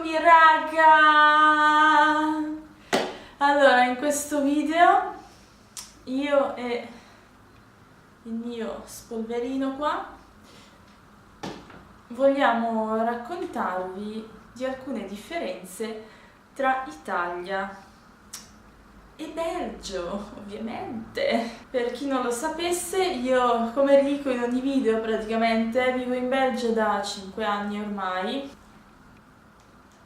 Eccomi raga! Allora, in questo video io e il mio spolverino qua vogliamo raccontarvi di alcune differenze tra Italia e Belgio, ovviamente. Per chi non lo sapesse, io, come dico in ogni video praticamente, vivo in Belgio da 5 anni ormai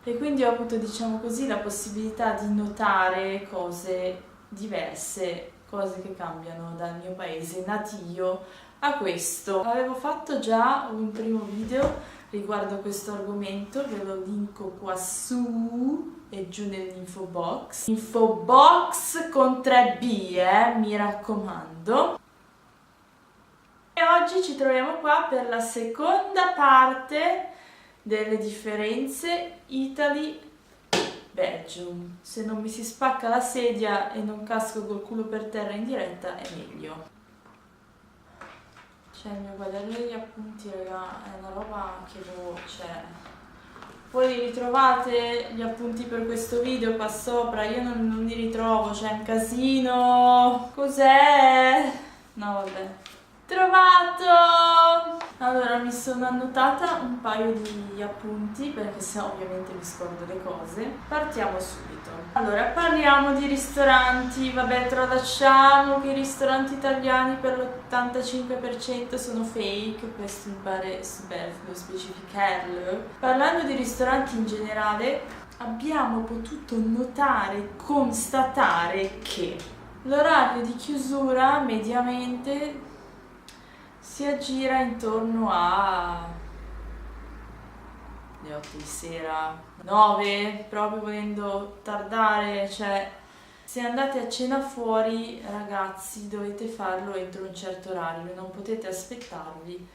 e quindi ho avuto, diciamo così, la possibilità di notare cose diverse, cose che cambiano dal mio paese natio a questo. Avevo fatto già un primo video riguardo questo argomento, ve lo linko qua su e giù nell'info box. Info box con 3B, mi raccomando. E oggi ci troviamo qua per la seconda parte delle differenze Italy-Belgium. Se non mi si spacca la sedia e non casco col culo per terra in diretta è meglio. C'è il mio quaderno degli appunti, raga, è una roba che c'è. Voi li ritrovate gli appunti per questo video qua sopra? Io non li ritrovo, c'è un casino. Cos'è? No, vabbè. Trovato! Allora, mi sono annotata un paio di appunti perché sennò ovviamente mi scordo le cose. Partiamo subito. Allora, parliamo di ristoranti. Vabbè, tralasciamo che i ristoranti italiani per l'85% sono fake, questo mi pare superfluo specificarlo. Parlando di ristoranti in generale, abbiamo potuto notare, constatare che l'orario di chiusura mediamente si aggira intorno a le 8 di sera, 9, proprio volendo tardare, cioè se andate a cena fuori, ragazzi, dovete farlo entro un certo orario, non potete aspettarvi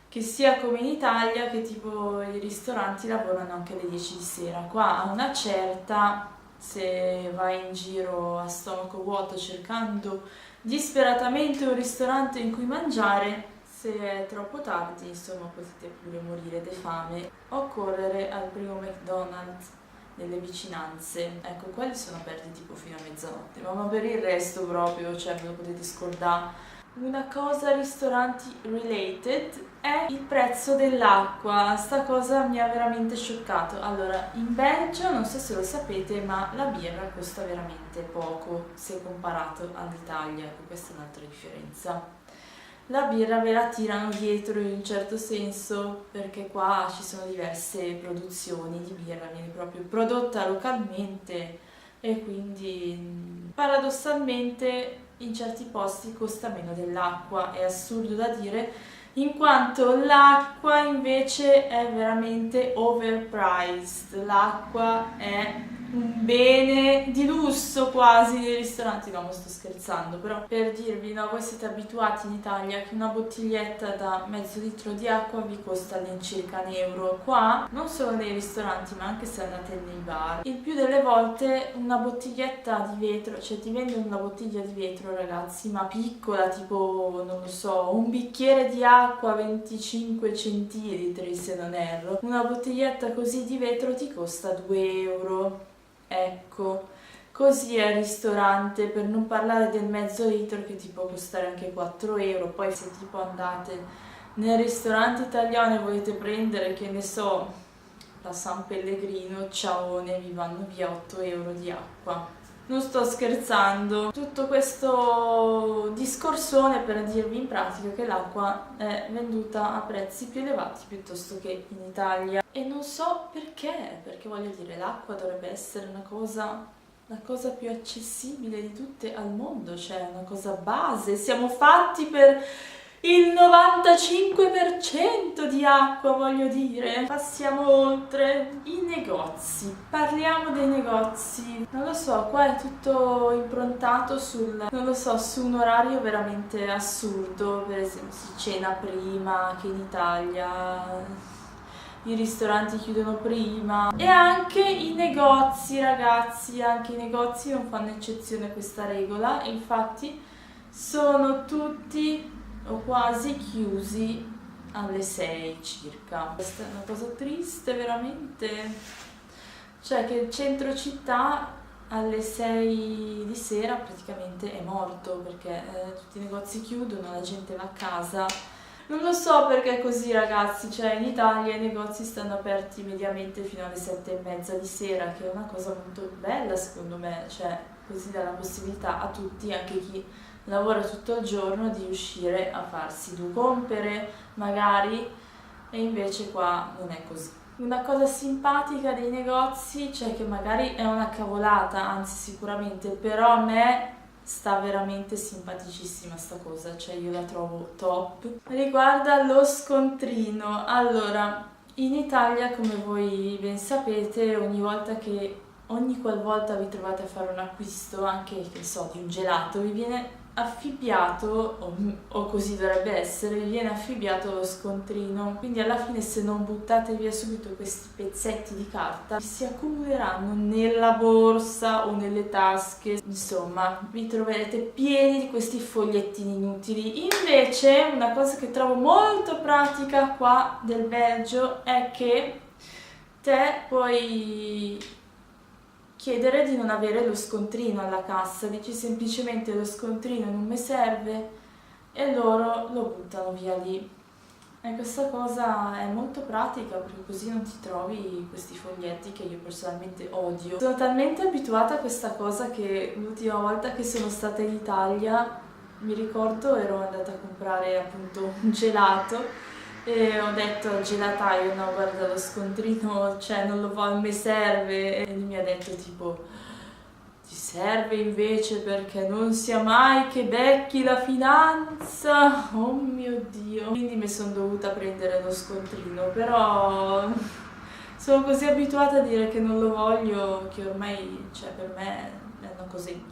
che sia come in Italia che tipo i ristoranti lavorano anche alle 10 di sera. Qua a una certa, se vai in giro a stomaco vuoto cercando disperatamente un ristorante in cui mangiare, se è troppo tardi, insomma, potete pure morire di fame o correre al primo McDonald's nelle vicinanze. Ecco, quelli sono aperti tipo fino a mezzanotte, ma per il resto proprio, cioè, ve lo potete scordare. Una cosa ristoranti related è il prezzo dell'acqua. Sta cosa mi ha veramente scioccato. Allora, in Belgio, non so se lo sapete, ma la birra costa veramente poco se comparato all'Italia, e questa è un'altra differenza. La birra ve la tirano dietro in un certo senso perché qua ci sono diverse produzioni di birra, viene proprio prodotta localmente e quindi paradossalmente in certi posti costa meno dell'acqua. È assurdo da dire, in quanto l'acqua invece è veramente overpriced. L'acqua è un bene di lusso quasi nei ristoranti. No, sto scherzando, però per dirvi, no, voi siete abituati in Italia che una bottiglietta da mezzo litro di acqua vi costa all'incirca €1. Qua, non solo nei ristoranti, ma anche se andate nei bar, il più delle volte una bottiglietta di vetro, cioè ti vendono una bottiglia di vetro, ragazzi, ma piccola, tipo, non lo so, un bicchiere di acqua 25 centilitri se non erro. Una bottiglietta così di vetro ti costa €2. Ecco, così è al ristorante, per non parlare del mezzo litro che ti può costare anche €4. Poi se tipo andate nel ristorante italiano e volete prendere, che ne so, la San Pellegrino, ciaone, vi vanno via €8 di acqua. Non sto scherzando. Tutto questo discorsone per dirvi in pratica che l'acqua è venduta a prezzi più elevati piuttosto che in Italia. E non so perché voglio dire, l'acqua dovrebbe essere la cosa più accessibile di tutte al mondo, cioè una cosa base. Siamo fatti per il 95% di acqua, voglio dire. Passiamo oltre. I negozi. Parliamo dei negozi. Non lo so, qua è tutto improntato sul, non lo so, su un orario veramente assurdo. Per esempio si cena prima che in Italia. I ristoranti chiudono prima e anche i negozi, ragazzi, anche i negozi non fanno eccezione a questa regola, infatti sono tutti o quasi chiusi alle 6 circa. Questa è una cosa triste, veramente. cioè che il centro città alle 6 di sera praticamente è morto perché tutti i negozi chiudono, la gente va a casa. Non lo so perché è così, ragazzi, cioè in Italia i negozi stanno aperti mediamente fino alle 7:30 di sera, che è una cosa molto bella secondo me, cioè così dà la possibilità a tutti, anche chi lavora tutto il giorno, di uscire a farsi due compere magari, e invece qua non è così. Una cosa simpatica dei negozi, cioè che magari è una cavolata, anzi sicuramente, però a me sta veramente simpaticissima sta cosa, cioè io la trovo top. Riguarda lo scontrino, allora, in Italia, come voi ben sapete, ogni qualvolta vi trovate a fare un acquisto, anche che so, di un gelato, vi viene affibbiato, o così dovrebbe essere, vi viene affibbiato lo scontrino. Quindi alla fine, se non buttate via subito questi pezzetti di carta, si accumuleranno nella borsa o nelle tasche, insomma vi troverete pieni di questi fogliettini inutili. Invece una cosa che trovo molto pratica qua del Belgio è che te puoi chiedere di non avere lo scontrino alla cassa, dici semplicemente lo scontrino non mi serve e loro lo buttano via lì. E questa cosa è molto pratica perché così non ti trovi questi foglietti che io personalmente odio. Sono talmente abituata a questa cosa che l'ultima volta che sono stata in Italia, mi ricordo, ero andata a comprare appunto un gelato e ho detto al gelataio: no, guarda, lo scontrino, cioè non lo voglio, mi serve. E lui mi ha detto tipo: ti serve invece perché non sia mai che becchi la finanza. Oh mio Dio. Quindi mi sono dovuta prendere lo scontrino, però sono così abituata a dire che non lo voglio che ormai, cioè, per me è una cosa inutile.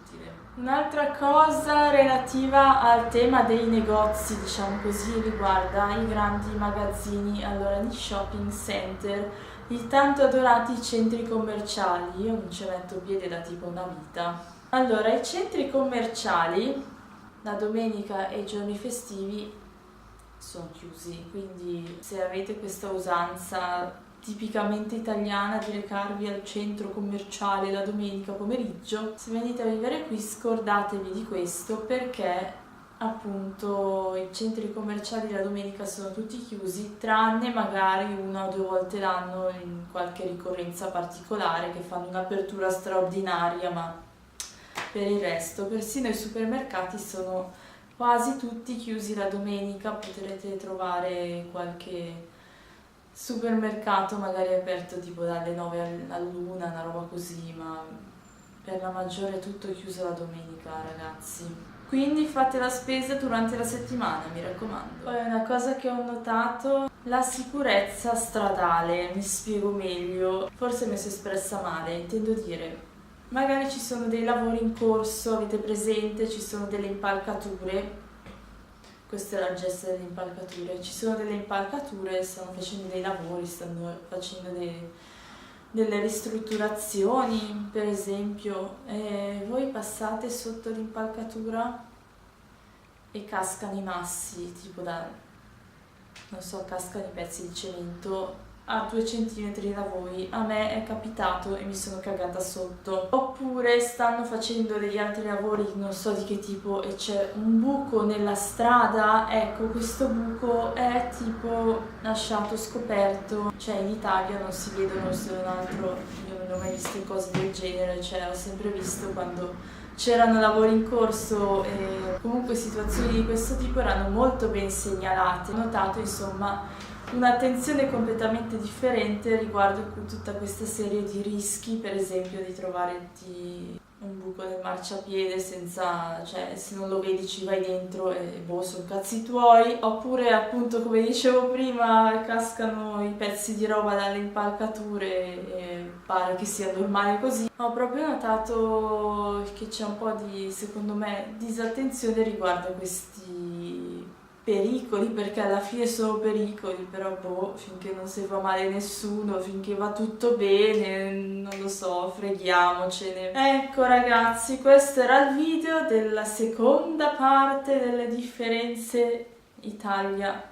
Un'altra cosa relativa al tema dei negozi, diciamo così, riguarda i grandi magazzini. Allora, gli shopping center, i tanto adorati centri commerciali. Io non ci metto piede da tipo una vita. Allora, i centri commerciali la domenica e i giorni festivi sono chiusi, quindi se avete questa usanza tipicamente italiana di recarvi al centro commerciale la domenica pomeriggio, se venite a vivere qui scordatevi di questo, perché appunto i centri commerciali la domenica sono tutti chiusi, tranne magari una o due volte l'anno in qualche ricorrenza particolare che fanno un'apertura straordinaria, ma per il resto persino i supermercati sono quasi tutti chiusi la domenica. Potrete trovare qualche supermercato magari aperto tipo dalle 9 all'1, una roba così, ma per la maggiore è tutto chiuso la domenica, ragazzi. Quindi fate la spesa durante la settimana, mi raccomando. Poi una cosa che ho notato, la sicurezza stradale, mi spiego meglio, forse mi sono espressa male, intendo dire, magari ci sono dei lavori in corso, avete presente, ci sono delle impalcature. Questo era il gesto delle impalcature. Ci sono delle impalcature, stanno facendo dei lavori, stanno facendo delle ristrutturazioni, per esempio, e voi passate sotto l'impalcatura e cascano i massi, tipo non so, cascano i pezzi di cemento a 2 centimetri da voi. A me è capitato e mi sono cagata sotto. Oppure stanno facendo degli altri lavori, non so di che tipo, e c'è un buco nella strada. Ecco, questo buco è tipo lasciato scoperto, cioè in Italia non si vedono, se non altro io non ho mai visto cose del genere, cioè ho sempre visto quando c'erano lavori in corso e comunque situazioni di questo tipo erano molto ben segnalate. Ho notato insomma un'attenzione completamente differente riguardo tutta questa serie di rischi, per esempio di trovarti un buco nel marciapiede senza, cioè se non lo vedi ci vai dentro e boh, sono cazzi tuoi. Oppure appunto, come dicevo prima, cascano i pezzi di roba dalle impalcature e pare che sia normale così. Ho proprio notato che c'è un po' di, secondo me, disattenzione riguardo a questi pericoli, perché alla fine sono pericoli, però boh, finché non si fa male nessuno, finché va tutto bene, non lo so, freghiamocene. Ecco ragazzi, questo era il video della seconda parte delle differenze Italia-Belgio.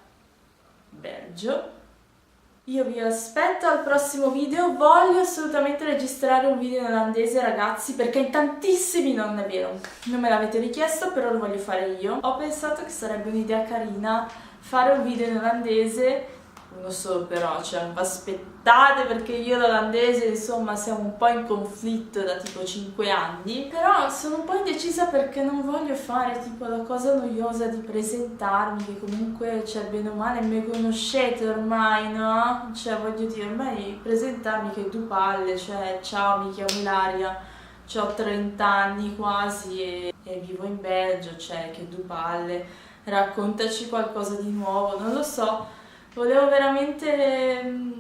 Io vi aspetto al prossimo video, voglio assolutamente registrare un video in olandese ragazzi, perché in tantissimi non è vero, non me l'avete richiesto, però lo voglio fare io. Ho pensato che sarebbe un'idea carina fare un video in olandese, uno solo però, cioè non vi aspettate perché io e l'olandese insomma siamo un po' in conflitto da tipo 5 anni, però sono un po' indecisa perché non voglio fare tipo la cosa noiosa di presentarmi, che comunque cioè bene o male mi conoscete ormai, no? Cioè voglio dire, ormai presentarmi che due palle, cioè ciao mi chiamo Ilaria, ho 30 anni quasi e vivo in Belgio, cioè che due palle, raccontaci qualcosa di nuovo, non lo so. Volevo veramente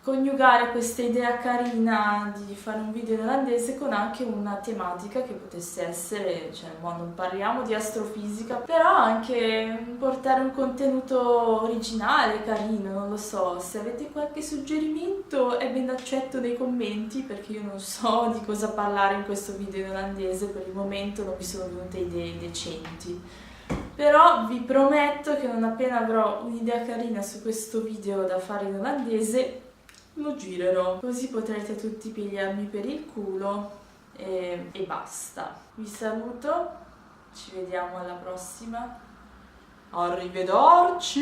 coniugare questa idea carina di fare un video in olandese con anche una tematica che potesse essere, cioè non parliamo di astrofisica, però anche portare un contenuto originale, carino, non lo so. Se avete qualche suggerimento è ben accetto nei commenti, perché io non so di cosa parlare in questo video in olandese, per il momento non mi sono venute idee decenti. Però vi prometto che non appena avrò un'idea carina su questo video da fare in olandese, lo girerò. Così potrete tutti pigliarmi per il culo e basta. Vi saluto, ci vediamo alla prossima. Arrivederci!